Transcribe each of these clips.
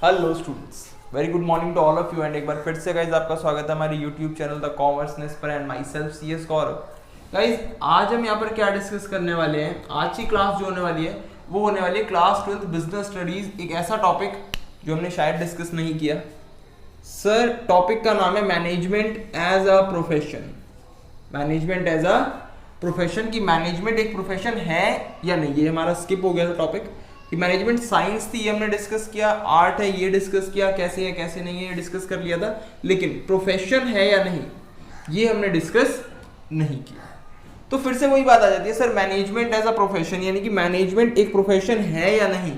Hello students, very good morning to all of you and एक बार फिर से गाइज आपका स्वागत है हमारे यूट्यूब चैनल द कॉमर्सनेस पर and my self CS Gaurav. Guys आज हम यहाँ पर क्या डिस्कस करने वाले हैं, आज की क्लास जो होने वाली है वो होने वाली है क्लास 12 बिजनेस स्टडीज, एक ऐसा टॉपिक जो हमने शायद डिस्कस नहीं किया। सर टॉपिक का नाम है management as a profession. Management as a profession की मैनेजमेंट एक प्रोफेशन है या नहीं, ये हमारा स्किप हो गया था टॉपिक कि मैनेजमेंट साइंस थी, ये हमने डिस्कस किया, आर्ट है ये डिस्कस किया, कैसे है कैसे नहीं है ये डिस्कस कर लिया था, लेकिन प्रोफेशन है या नहीं ये हमने डिस्कस नहीं किया। तो फिर से वही बात आ जाती है, sir management as a profession यानी कि मैनेजमेंट एक प्रोफेशन है या नहीं,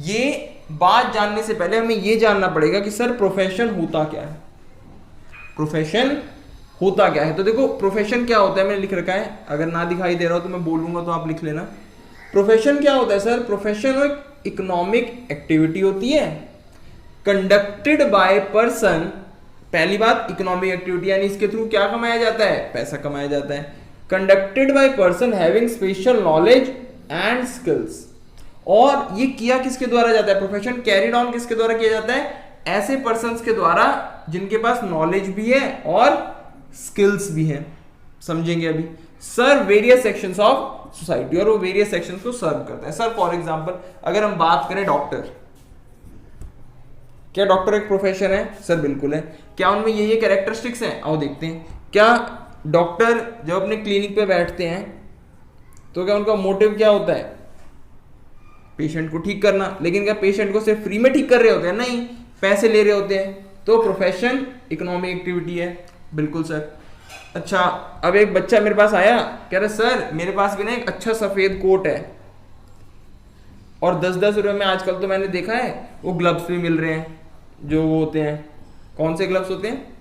ये बात जानने से पहले हमें ये जानना पड़ेगा कि सर प्रोफेशन होता क्या है। प्रोफेशन होता क्या है, तो देखो प्रोफेशन क्या होता है मैंने लिख रखा है, अगर ना दिखाई दे रहा हो तो मैं बोलूंगा तो आप लिख लेना। प्रोफेशन क्या होता है सर, प्रोफेशन एक इकोनॉमिक एक्टिविटी होती है कंडक्टेड बाय पर्सन। पहली बात इकोनॉमिक एक्टिविटी यानी इसके थ्रू क्या कमाया जाता है, पैसा कमाया जाता है। Conducted by person having special knowledge and skills, और ये किया किसके द्वारा जाता है, प्रोफेशन कैरिड ऑन किसके द्वारा किया जाता है, ऐसे पर्संस के द्वारा जिनके पास नॉलेज भी है और स्किल्स भी है। समझेंगे अभी। सर्व वेरियस सेक्शंस ऑफ सोसाइटी, और वो वेरियस सेक्शंस को सर्व करता है। सर फॉर एग्जांपल अगर हम बात करें डॉक्टर, क्या डॉक्टर एक प्रोफेशन है, सर बिल्कुल है। क्या उनमें ये कैरेक्टरिस्टिक्स हैं, आओ देखते हैं। क्या डॉक्टर जब अपने क्लिनिक पे बैठते हैं तो क्या उनका मोटिव क्या होता है, पेशेंट को ठीक करना, लेकिन क्या पेशेंट को सिर्फ फ्री में ठीक कर रहे होते हैं, नहीं पैसे ले रहे होते हैं। तो प्रोफेशन इकोनॉमिक एक्टिविटी है, बिल्कुल सर। अच्छा अब एक बच्चा मेरे पास आया, कह रहा सर मेरे पास भी ना एक अच्छा सफेद कोट है और 10-10 रुपए में आजकल तो मैंने देखा है वो ग्लव्स भी मिल रहे हैं, जो वो होते हैं, कौन से ग्लव्स होते हैं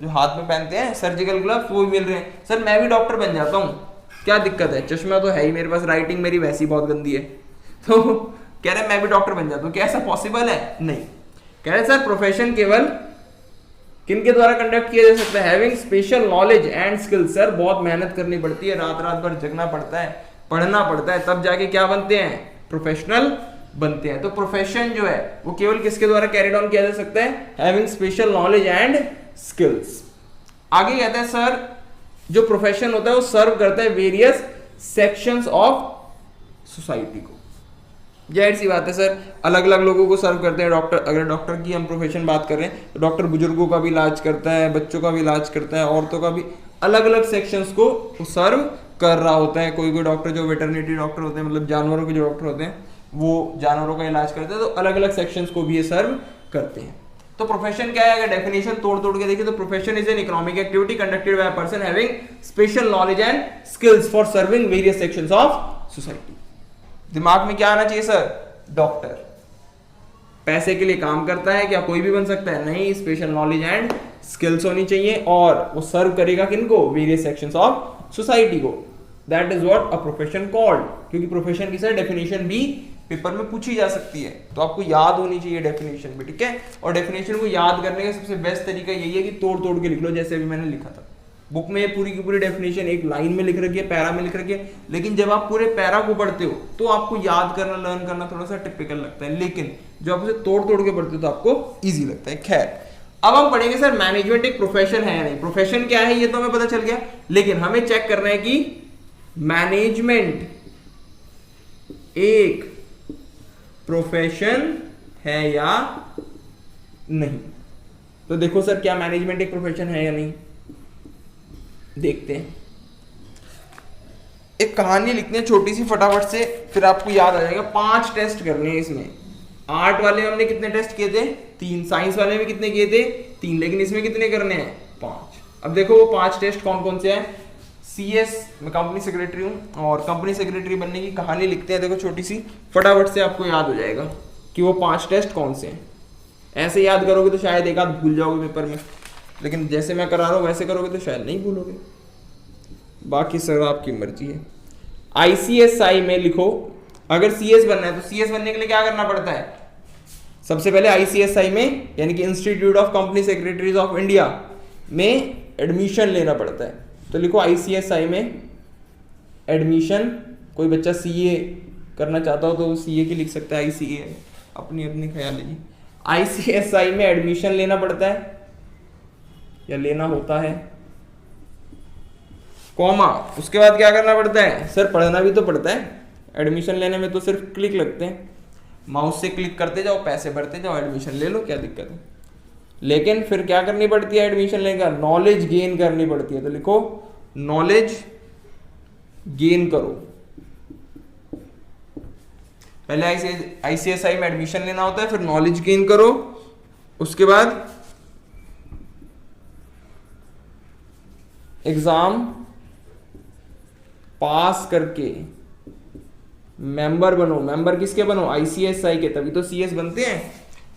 जो हाथ में पहनते हैं, सर्जिकल ग्लव्स, वो भी मिल रहे हैं। सर मैं भी डॉक्टर बन जाता हूँ, क्या दिक्कत है, चश्मा तो है ही मेरे पास, राइटिंग मेरी वैसी बहुत गंदी है, तो कह रहे मैं भी डॉक्टर बन जाता हूँ, क्या ऐसा पॉसिबल है, नहीं। कह रहे सर प्रोफेशन केवल किनके द्वारा कंडक्ट किया जा सकता है, having special knowledge and skill. Sir बहुत मेहनत करनी पड़ती है, रात रात भर जगना पड़ता है, पढ़ना पड़ता है, तब जाके क्या बनते हैं, प्रोफेशनल बनते हैं। तो प्रोफेशन जो है वो केवल किसके द्वारा कैरिड ऑन किया जा सकता है, having special knowledge and skills. आगे कहता है सर जो प्रोफेशन होता है वो सर्व करता है वेरियस सेक्शंस ऑफ सोसाइटी को। जाहिर सी बात है सर अलग अलग लोगों को सर्व करते हैं डॉक्टर। अगर डॉक्टर की हम प्रोफेशन बात कर रहे हैं तो डॉक्टर बुजुर्गों का भी इलाज करता है, बच्चों का भी इलाज करता है, औरतों का भी, अलग अलग सेक्शंस को सर्व कर रहा होता है। कोई कोई डॉक्टर जो वेटरनिटी डॉक्टर होते हैं, मतलब जानवरों के जो डॉक्टर होते हैं, वो जानवरों का इलाज करते हैं, तो अलग अलग सेक्शंस को भी ये सर्व करते हैं। तो प्रोफेशन क्या है, अगर डेफिनेशन तोड़ तोड़ के देखिए तो profession is an economic activity conducted by a person having special knowledge and skills for serving various sections of society. दिमाग में क्या आना चाहिए सर, डॉक्टर पैसे के लिए काम करता है, क्या कोई भी बन सकता है, नहीं, स्पेशल नॉलेज एंड स्किल्स होनी चाहिए, और वो सर्व करेगा किनको, वेरियस सेक्शंस ऑफ सोसाइटी को। That is what a profession called, क्योंकि प्रोफेशन की सर डेफिनेशन भी पेपर में पूछी जा सकती है, तो आपको याद होनी चाहिए डेफिनेशन भी, ठीक है। और डेफिनेशन को याद करने का सबसे बेस्ट तरीका यही है कि तोड़ तोड़ के लिख लो, जैसे अभी मैंने लिखा था। बुक में पूरी की पूरी डेफिनेशन एक लाइन में लिख रखी है, पैरा में लिख रखी है, लेकिन जब आप पूरे पैरा को पढ़ते हो तो आपको याद करना, लर्न करना थोड़ा सा टिपिकल लगता है, लेकिन जब आप उसे तोड़ तोड़ के पढ़ते हो तो आपको इजी लगता है। खैर अब हम पढ़ेंगे सर मैनेजमेंट एक प्रोफेशन है या नहीं। प्रोफेशन क्या है ये तो हमें पता चल गया, लेकिन हमें चेक करना है कि मैनेजमेंट एक प्रोफेशन है या नहीं। तो देखो सर क्या मैनेजमेंट एक प्रोफेशन है या नहीं, देखते हैं। एक कहानी लिखते हैं छोटी सी फटाफट से, फिर आपको याद आ जाएगा। 5 टेस्ट करने हैं इसमें। आर्ट वाले में हमने कितने टेस्ट किए थे, 3, साइंस वाले में कितने किए थे, 3, लेकिन इसमें कितने करने हैं, 5। अब देखो वो 5 टेस्ट कौन कौन से हैं। CS मैं कंपनी सेक्रेटरी हूं और कंपनी सेक्रेटरी बनने की कहानी लिखते हैं, देखो छोटी सी, फटाफट से आपको याद हो जाएगा कि वो 5 टेस्ट कौन से हैं। ऐसे याद करोगे तो शायद एक आध भूल जाओगे पेपर में, लेकिन जैसे मैं करा रहा हूं वैसे करोगे तो शायद नहीं भूलोगे, बाकी सर आपकी मर्जी है। ICSI में लिखो, अगर CS बनना है तो CS बनने के लिए क्या करना पड़ता है, सबसे पहले ICSI में यानी कि institute of company secretaries of India में एडमिशन लेना पड़ता है। तो लिखो ICSI में एडमिशन, कोई बच्चा CA करना चाहता हो तो CA की लिख सकता है, ICA अपनी अपनी ख्याल है जी। आईसीएसआई में एडमिशन लेना पड़ता है या लेना होता है, कॉमा, उसके बाद क्या करना पड़ता है? सर पढ़ना भी तो पड़ता है। एडमिशन लेने में तो सिर्फ क्लिक लगते हैं, माउस से क्लिक करते जाओ, पैसे भरते जाओ, एडमिशन ले लो, क्या दिक्कत है। लेकिन फिर क्या करनी पड़ती है एडमिशन लेकर? नॉलेज गेन करनी पड़ती है। तो लिखो नॉलेज गेन करो। पहले आईसीएसआई में एडमिशन लेना होता है, फिर नॉलेज गेन करो, उसके बाद एग्जाम पास करके मेंबर बनो। मेंबर किसके बनो? आईसीएसआई के, तभी तो सीएस बनते हैं।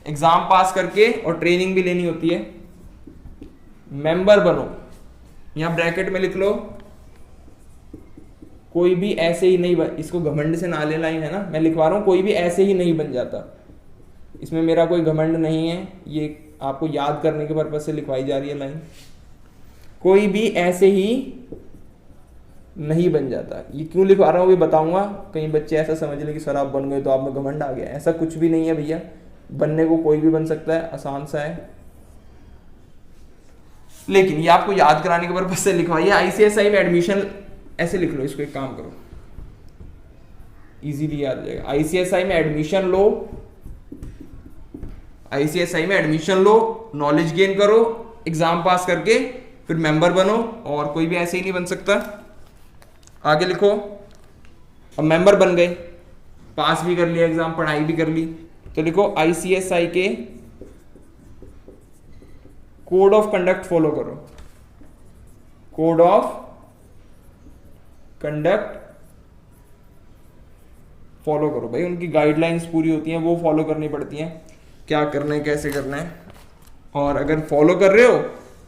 एग्जाम पास करके और ट्रेनिंग भी लेनी होती है, मेंबर बनो। यहां ब्रैकेट में लिख लो कोई भी ऐसे ही नहीं बन, इसको घमंड से ना ले लाइन है ना, मैं लिखवा रहा हूं कोई भी ऐसे ही नहीं बन जाता। इसमें मेरा कोई घमंड नहीं है, ये आपको याद करने के पर्पज से लिखवाई जा रही है लाइन। कोई भी ऐसे ही नहीं बन जाता। ये क्यों लिखवा रहा हूं भी बताऊंगा, कहीं बच्चे ऐसा समझ ले कि सर आप बन गए तो आप में घमंड आ गया। ऐसा कुछ भी नहीं है भैया, बनने को कोई भी बन सकता है, आसान सा है। लेकिन ये आपको याद कराने के पर्पज से लिखवाइए। आईसीएसआई में एडमिशन ऐसे लिख लो, इसको एक काम करो, इजीली याद हो जाएगा। आईसीएसआई में एडमिशन लो, आईसीएसआई में एडमिशन लो, नॉलेज गेन करो, एग्जाम पास करके फिर मेंबर बनो, और कोई भी ऐसे ही नहीं बन सकता। आगे लिखो, अब मेंबर बन गए, पास भी कर लिया एग्जाम, पढ़ाई भी कर ली, तो लिखो आईसीएसआई के कोड ऑफ कंडक्ट फॉलो करो। कोड ऑफ कंडक्ट फॉलो करो भाई, उनकी गाइडलाइंस पूरी होती हैं, वो फॉलो करनी पड़ती हैं, क्या करना है कैसे करना है। और अगर फॉलो कर रहे हो,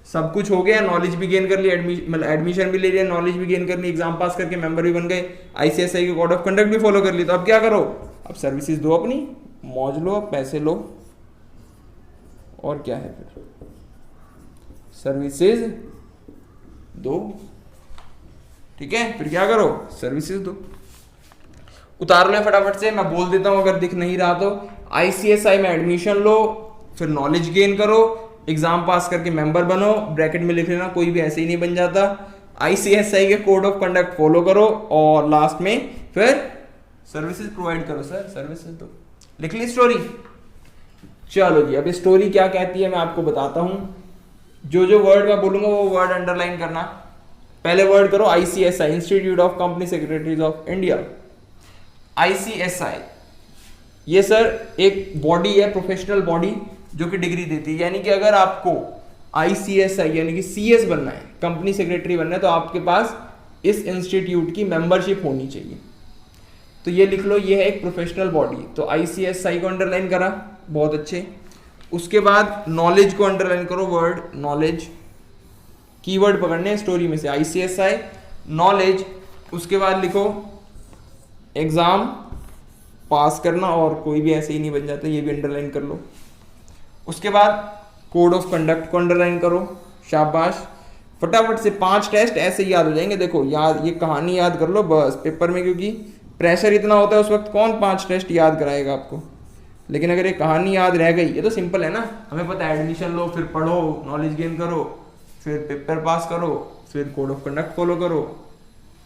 सब कुछ हो गया, नॉलेज भी गेन कर ली, एडमिशन भी ले लिया, नॉलेज भी गेन कर ली, एग्जाम पास करके मेंबर भी बन गए, आईसीएसआई के कोड ऑफ कंडक्ट भी फॉलो कर ली, तो अब क्या करो? अब सर्विसेज दो, अपनी मौज लो, पैसे लो, और क्या है फिर, सर्विसेज दो। ठीक है, फिर क्या करो? सर्विसेज दो। उतार लो फटाफट से, मैं बोल देता हूं अगर दिख नहीं रहा तो। आईसीएसआई में एडमिशन लो, फिर नॉलेज गेन करो, एग्जाम पास करके मेंबर बनो, ब्रैकेट में लिख लेना कोई भी ऐसे ही नहीं बन जाता, आईसीएसआई के कोड ऑफ कंडक्ट फॉलो करो, और लास्ट में फिर सर्विसेज प्रोवाइड करो। सर सर्विसेज दो, लिख ली स्टोरी। चलो जी, अब स्टोरी क्या कहती है मैं आपको बताता हूं। जो जो वर्ड मैं बोलूंगा वो वर्ड अंडरलाइन करना। पहले वर्ड करो ICSI, institute of company secretaries of India. ICSI ये सर एक बॉडी है, प्रोफेशनल बॉडी, जो कि डिग्री देती है। यानी कि अगर आपको आईसीएसआई यानी कि सीएस बनना है, कंपनी सेक्रेटरी बनना है, तो आपके पास इस इंस्टीट्यूट की मेंबरशिप होनी चाहिए। तो ये लिख लो, ये है एक प्रोफेशनल बॉडी। तो आईसीएसआई को अंडरलाइन करा, बहुत अच्छे। उसके बाद नॉलेज को अंडरलाइन करो, वर्ड नॉलेज, कीवर्ड पकड़ने स्टोरी में से, आईसीएसआई नॉलेज। उसके बाद लिखो एग्जाम पास करना, और कोई भी ऐसे ही नहीं बन जाता, ये भी अंडरलाइन कर लो। उसके बाद कोड ऑफ कंडक्ट को अंडरलाइन करो, शाबाश। फटाफट से 5 टेस्ट ऐसे ही याद हो जाएंगे। देखो याद, ये कहानी याद कर लो बस पेपर में, क्योंकि प्रेशर इतना होता है उस वक्त, कौन 5 टेस्ट याद कराएगा आपको। लेकिन अगर ये कहानी याद रह गई, ये तो सिंपल है ना, हमें पता है एडमिशन लो, फिर पढ़ो, नॉलेज गेन करो, फिर पेपर पास करो, फिर कोड ऑफ कंडक्ट फॉलो करो,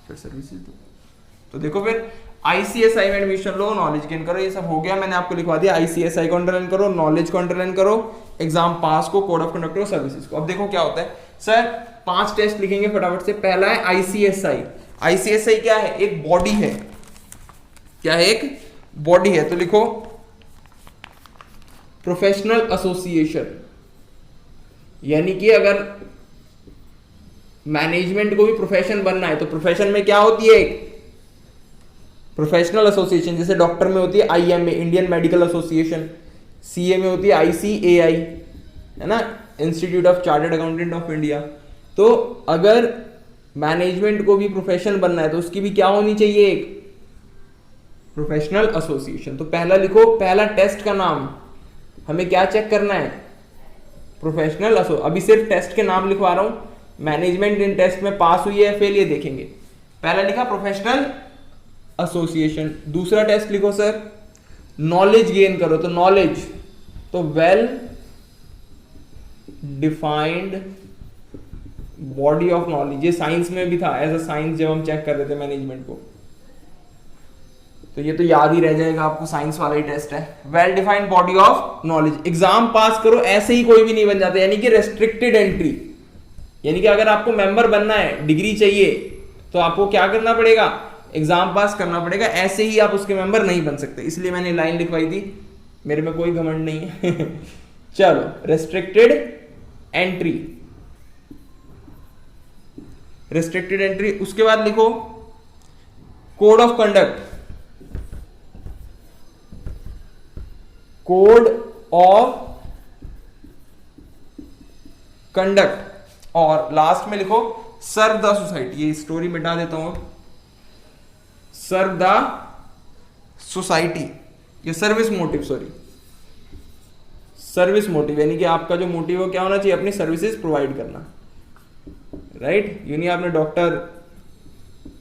फिर सर्विसेज दो। तो देखो फिर आईसीएसआई में एडमिशन लो, नॉलेज गेन करो, ये सब हो गया, मैंने आपको लिखवा दिया। आईसीएसआई को अंडरलाइन करो, नॉलेज को अंडरलाइन करो, एग्जाम पास को, कोड ऑफ कंडक्ट को, सर्विसेज को। अब देखो क्या होता है सर, 5 टेस्ट लिखेंगे फटाफट से। पहला है आईसीएसआई। आईसीएसआई क्या है? एक बॉडी है। क्या है? एक बॉडी है। तो लिखो प्रोफेशनल एसोसिएशन। यानी कि अगर मैनेजमेंट को भी प्रोफेशन बनना है, तो प्रोफेशन में क्या होती है? एक प्रोफेशनल एसोसिएशन। जैसे डॉक्टर में होती है IMA, Indian medical association, CA में होती है आईसीएआई, है ना, institute of chartered accountant of India. तो अगर मैनेजमेंट को भी प्रोफेशन बनना है, तो उसकी भी क्या होनी चाहिए? एक प्रोफेशनल एसोसिएशन। तो पहला लिखो, पहला टेस्ट का नाम हमें क्या चेक करना है? प्रोफेशनल एसो। अभी सिर्फ टेस्ट के नाम लिखवा रहा हूं, मैनेजमेंट इन टेस्ट में पास हुई है फेल, ये देखेंगे। पहला लिखा प्रोफेशनल एसोसिएशन। दूसरा टेस्ट लिखो सर, नॉलेज गेन करो। तो नॉलेज तो well defined body of knowledge, ये साइंस में भी था, एज अ साइंस जब हम चेक कर रहे थे मैनेजमेंट को, तो ये तो याद ही रह जाएगा आपको, साइंस वाला ही टेस्ट है। Well defined body of knowledge, exam पास करो ऐसे ही कोई भी नहीं बन जाता, यानी कि रेस्ट्रिक्टेड एंट्री, यानी कि अगर आपको मेंबर बनना है, डिग्री चाहिए, तो आपको क्या करना पड़ेगा, एग्जाम पास करना पड़ेगा, ऐसे ही आप उसके मेंबर नहीं बन सकते, इसलिए मैंने लाइन लिखवाई थी, मेरे में कोई घमंड नहीं है चलो, रेस्ट्रिक्टेड एंट्री, रेस्ट्रिक्टेड एंट्री। उसके बाद लिखो code of conduct, code of conduct, और लास्ट में लिखो सर्व द सोसाइटी, ये स्टोरी मिटा देता हूं, सर्व द सोसाइटी, ये service motive, sorry service motive, यानी कि आपका जो मोटिव हो क्या होना चाहिए, अपनी सर्विसेज प्रोवाइड करना, राइट। ये नहीं आपने डॉक्टर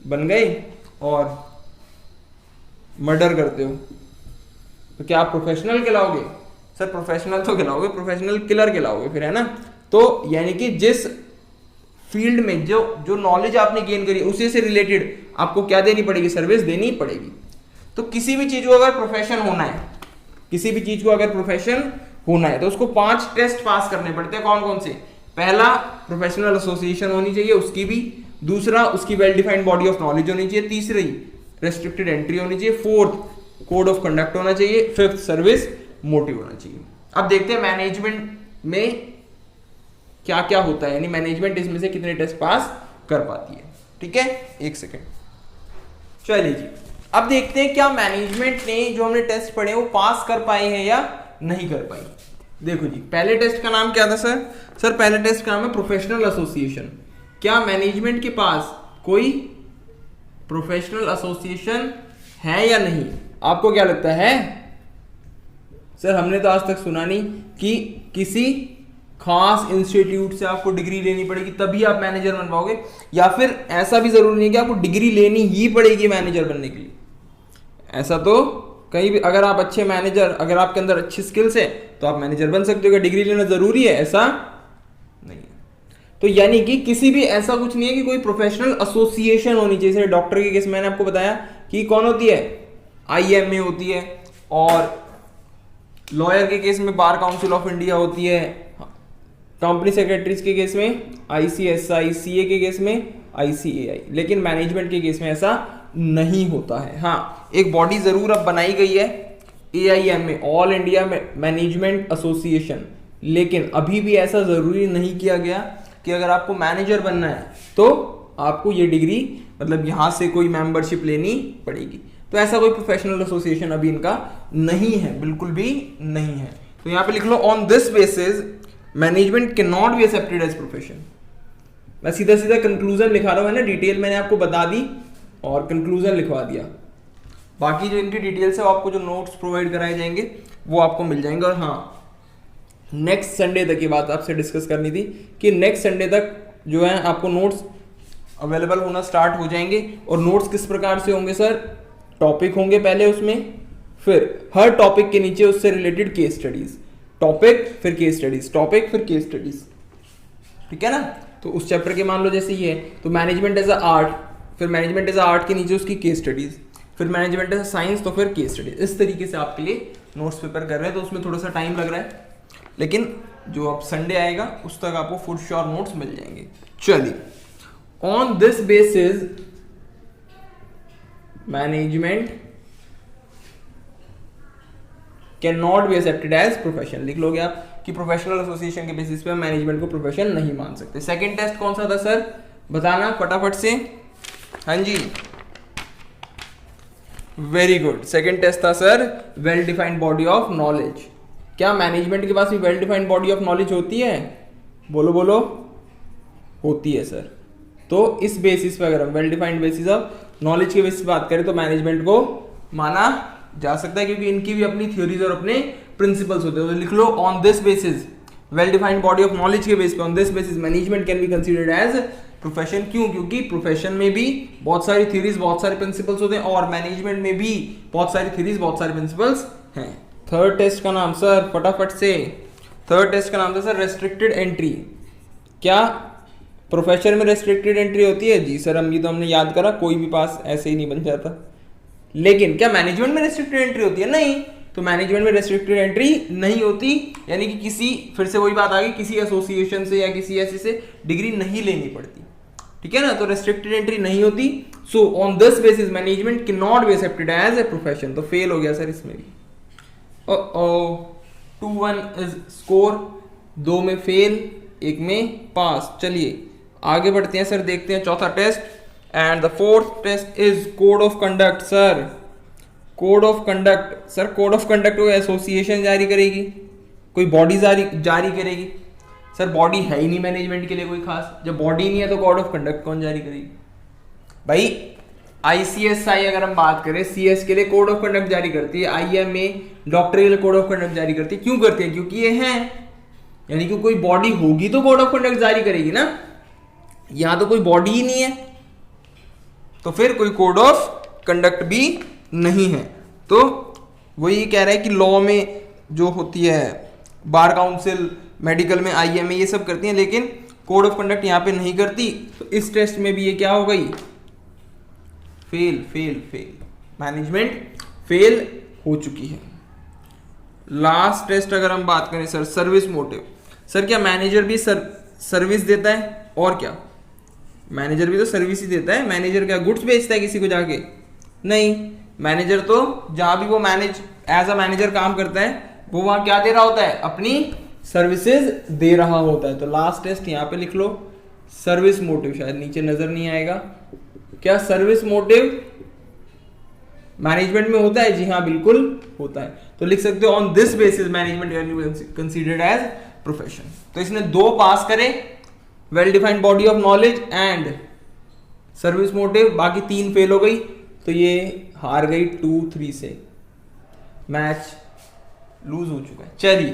बन गए और मर्डर करते हो, तो क्या आप प्रोफेशनल कहलाओगे, सर प्रोफेशनल तो कहलाओगे, प्रोफेशनल किलर कहलाओगे फिर, है ना। तो यानी कि जिस फील्ड में जो नॉलेज आपने गेन करी उसी से रिलेटेड आपको क्या देनी पड़ेगी, सर्विस देनी पड़ेगी। तो किसी भी चीज को अगर प्रोफेशन होना है, किसी भी चीज को अगर प्रोफेशन होना है, तो उसको 5 टेस्ट पास करने पड़ते हैं। कौन कौन से? पहला, प्रोफेशनल एसोसिएशन होनी चाहिए, उसकी भी। दूसरा, उसकी well defined body of knowledge होनी चाहिए। तीसरी, रेस्ट्रिक्टेड एंट्री होनी चाहिए। फोर्थ, कोड ऑफ कंडक्ट होना चाहिए। फिफ्थ, सर्विस मोटिव होना चाहिए। अब देखते हैं मैनेजमेंट में क्या क्या होता है, यानी मैनेजमेंट इसमें से कितने टेस्ट पास कर पाती है। ठीक है, एक सेकेंड, चलिए जी। अब देखते हैं क्या मैनेजमेंट ने जो हमने टेस्ट पढ़े वो पास कर पाए हैं या नहीं कर पाई। देखो जी, पहले टेस्ट का नाम क्या था सर? सर पहले टेस्ट का नाम है प्रोफेशनल एसोसिएशन। क्या मैनेजमेंट के पास कोई प्रोफेशनल एसोसिएशन है या नहीं? आपको क्या लगता है? सर हमने तो आज तक सुना नहीं कि किसी खास इंस्टीट्यूट से आपको डिग्री लेनी पड़ेगी तभी आप मैनेजर बन पाओगे, या फिर ऐसा भी जरूरी नहीं है कि आपको डिग्री लेनी ही पड़ेगी मैनेजर बनने के लिए। ऐसा तो कहीं भी, अगर आप अच्छे मैनेजर, अगर आपके अंदर अच्छी स्किल्स है तो आप मैनेजर बन सकते हो। क्या डिग्री लेना जरूरी है? ऐसा नहीं है। तो यानी कि किसी भी ऐसा कुछ नहीं है कि कोई प्रोफेशनल एसोसिएशन होनी चाहिए। जैसे डॉक्टर के केस मैंने आपको बताया कि कौन होती है, IMA होती है, और लॉयर के केस में बार काउंसिल ऑफ इंडिया होती है, कंपनी सेक्रेटरीज के केस में ICSI, CA के केस में ICAI। लेकिन मैनेजमेंट के केस में ऐसा नहीं होता है। हाँ, एक बॉडी जरूर अब बनाई गई है, AIMA, all India management association, लेकिन अभी भी ऐसा जरूरी नहीं किया गया कि अगर आपको मैनेजर बनना है तो आपको ये डिग्री, मतलब यहां से कोई मेंबरशिप लेनी पड़ेगी। तो ऐसा कोई प्रोफेशनल एसोसिएशन अभी इनका नहीं है, बिल्कुल भी नहीं है। तो यहां पे लिख लो, on this basis management can not be accepted as profession. मैं सीधा सीधा कंक्लूजन लिखा रहा हूं, है ना, डिटेल मैंने आपको बता दी और कंक्लूजन लिखवा दिया। बाकी जो इनकी डिटेल्स है, आपको जो नोट्स प्रोवाइड कराए जाएंगे वो आपको मिल जाएंगे। और हाँ, नेक्स्ट संडे तक की बात आपसे डिस्कस करनी थी कि नेक्स्ट संडे तक जो है आपको नोट्स अवेलेबल होना स्टार्ट हो जाएंगे। और नोट्स किस प्रकार से होंगे सर? टॉपिक होंगे पहले उसमें, फिर हर टॉपिक के नीचे उससे रिलेटेड केस स्टडीज, टॉपिक फिर केस स्टडीज, टॉपिक फिर केस स्टडीज। ठीक है ना? तो उस चैप्टर के मान लो जैसे ये है, तो मैनेजमेंट एज अ आर्ट, फिर मैनेजमेंट एज अ आर्ट के नीचे उसकी केस स्टडीज, फिर मैनेजमेंट एज अ साइंस, तो फिर केस स्टडीज। इस तरीके से आपके लिए नोट्स प्रिपेयर कर रहे हैं, तो उसमें थोड़ा सा टाइम लग रहा है, लेकिन जो अब संडे आएगा उस तक आपको फुल श्योर नोट्स मिल जाएंगे। चलिए, on this basis management can not be accepted as profession. लिख लोगे आप कि प्रोफेशनल एसोसिएशन के बेसिस पे मैनेजमेंट को प्रोफेशन नहीं मान सकते। सेकंड टेस्ट कौन सा था सर? बताना फटाफट से। हाँ जी, वेरी गुड। सेकंड टेस्ट था sir well defined body of knowledge. क्या मैनेजमेंट के पास भी well defined body of knowledge होती है? बोलो बोलो, होती है सर। तो इस बेसिस पे, अगर हम well defined basis of knowledge के बेसिस पे बात करें, तो मैनेजमेंट को माना जा सकता है, क्योंकि इनकी भी अपनी थ्योरीज और अपने प्रिंसिपल्स होते हैं। तो लिख लो, on this basis well defined body of knowledge के बेस पे, on this basis management can be considered as profession. क्यों? क्योंकि प्रोफेशन में भी बहुत सारी थ्योरीज, बहुत सारे प्रिंसिपल्स होते हैं, और मैनेजमेंट में भी बहुत सारी थ्योरीज, बहुत सारे प्रिंसिपल्स हैं। थर्ड टेस्ट का नाम सर फटाफट से, थर्ड टेस्ट का नाम था सर रेस्ट्रिक्टेड एंट्री। क्या प्रोफेसर में रेस्ट्रिक्टेड एंट्री होती है? जी सर, हम ये तो हमने याद करा, कोई भी पास ऐसे ही नहीं बन जाता। लेकिन क्या मैनेजमेंट में रेस्ट्रिक्टेड एंट्री होती है? नहीं, तो मैनेजमेंट में रेस्ट्रिक्टेड एंट्री नहीं होती, यानी कि किसी, फिर से वही बात आ गई, किसी एसोसिएशन से या किसी ऐसे से डिग्री नहीं लेनी पड़ती, ठीक है ना, तो रेस्ट्रिक्टेड एंट्री नहीं होती। So on this basis management can not be accepted as a profession, तो फेल हो गया सर इसमें भी। 2-1 इज स्कोर, 2 में फेल, 1 में पास। चलिए आगे बढ़ते हैं सर, देखते हैं चौथा test. And the fourth test is code of conduct. Sir code of conduct, sir code of conduct कोई एसोसिएशन जारी करेगी, कोई बॉडी जारी करेगी? सर बॉडी है ही नहीं मैनेजमेंट के लिए कोई खास, जब बॉडी नहीं है तो कोड ऑफ कंडक्ट कौन जारी करेगी? भाई ICSI अगर हम बात करें, CS के लिए कोड ऑफ कंडक्ट जारी करती है, IMA डॉक्टर के लिए कोड ऑफ कंडक्ट जारी करती है। क्यों करती है? क्योंकि ये है, यानी कि कोई बॉडी होगी तो कोड ऑफ कंडक्ट जारी करेगी ना, यहां तो कोई बॉडी ही नहीं है, तो फिर कोई कोड ऑफ कंडक्ट भी नहीं है। तो वही कह रहा है कि लॉ में जो होती है, बार काउंसिल, मेडिकल में IMA, ये सब करती हैं, लेकिन कोड ऑफ कंडक्ट यहां पे नहीं करती। तो इस टेस्ट में भी ये क्या हो गई? Fail fail fail, management fail हो चुकी है। लास्ट टेस्ट अगर हम बात करें सर, सर्विस मोटिव। सर क्या मैनेजर भी सर्विस देता है? और क्या, मैनेजर भी तो सर्विस ही देता है। मैनेजर क्या गुड्स बेचता है किसी को जाके? नहीं, मैनेजर तो जहां भी वो एज अ मैनेजर काम करता है, वो वहां क्या दे रहा होता है? अपनी सर्विसेज दे रहा होता है। तो लास्ट टेस्ट यहां पे लिख लो, सर्विस मोटिव, शायद नीचे नजर नहीं आएगा। क्या सर्विस मोटिव मैनेजमेंट में होता है? जी हाँ, बिल्कुल होता है। तो लिख सकते हो on this basis management considered as profession. तो इसने 2 पास करे, well defined body of knowledge and service motive, बाकी 3 फेल हो गई, तो ये हार गई 2-3 से, मैच लूज हो चुका है। चलिए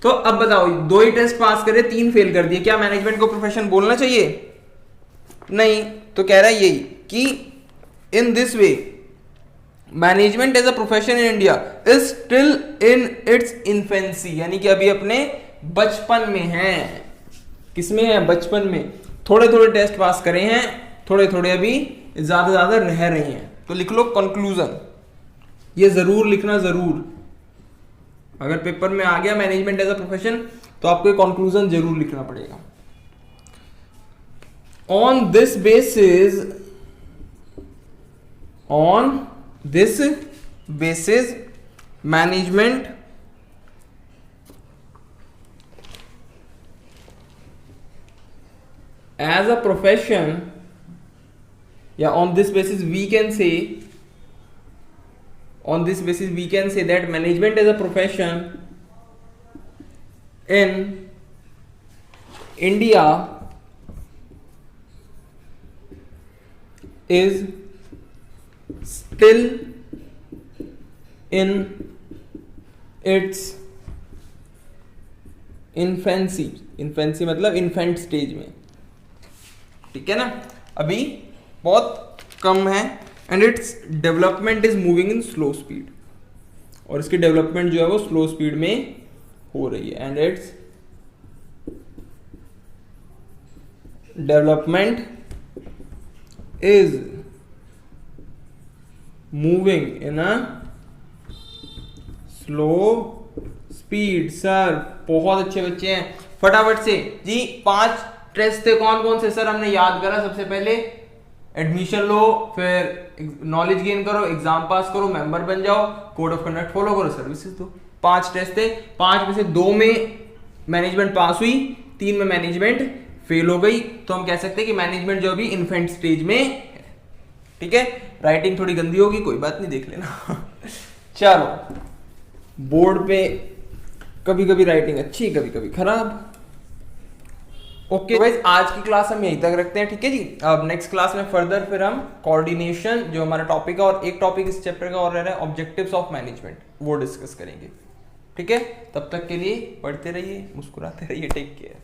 तो अब बताओ, 2 ही टेस्ट पास करे, 3 फेल कर दिए, क्या मैनेजमेंट को प्रोफेशन बोलना चाहिए? नहीं, तो कह रहा है यही कि in this way management as a profession in India is still in its infancy, यानी कि अभी अपने बचपन में है। किसमें है? बचपन में। थोड़े थोड़े टेस्ट पास करे हैं, थोड़े थोड़े अभी ज्यादा रह रहे हैं। तो लिख लो कंक्लूजन, ये जरूर लिखना, जरूर। अगर पेपर में आ गया मैनेजमेंट एज अ प्रोफेशन, तो आपको कंक्लूजन जरूर लिखना पड़ेगा। On this basis, management as a profession, yeah, on this basis we can say that management as a profession in India is still in its infancy, मतलब infant stage में, ठीक है ना, अभी बहुत कम है। And its development is moving in slow speed, और इसकी डेवलपमेंट जो है वो स्लो स्पीड में हो रही है। And its development is moving in a slow speed। Sir बहुत अच्छे बच्चे हैं, फटाफट से जी। 5 टेस्ट थे, कौन कौन से सर? हमने याद करा, सबसे पहले एडमिशन लो, फिर नॉलेज गेन करो, एग्जाम पास करो, मेंबर बन जाओ, कोड ऑफ कंडक्ट फॉलो करो, सर्विसेज दो। 5 टेस्ट थे, 5 में से 2 में मैनेजमेंट पास हुई, 3 में मैनेजमेंट फेल हो गई। तो हम कह सकते हैं कि मैनेजमेंट जो अभी इन्फेंट स्टेज में है, ठीक है। राइटिंग थोड़ी गंदी होगी, कोई बात नहीं, देख लेना। चलो, बोर्ड पे कभी कभी राइटिंग अच्छी, कभी कभी खराब। ओके गाइस, आज की क्लास हम यहीं तक रखते हैं, ठीक है जी। अब नेक्स्ट क्लास में फर्दर फिर हम कोऑर्डिनेशन जो हमारा टॉपिक है, और एक टॉपिक इस चैप्टर का और रह रहा है ऑब्जेक्टिव्स ऑफ मैनेजमेंट, वो डिस्कस करेंगे, ठीक है। तब तक के लिए पढ़ते रहिए, मुस्कुराते रहिए, टेक केयर।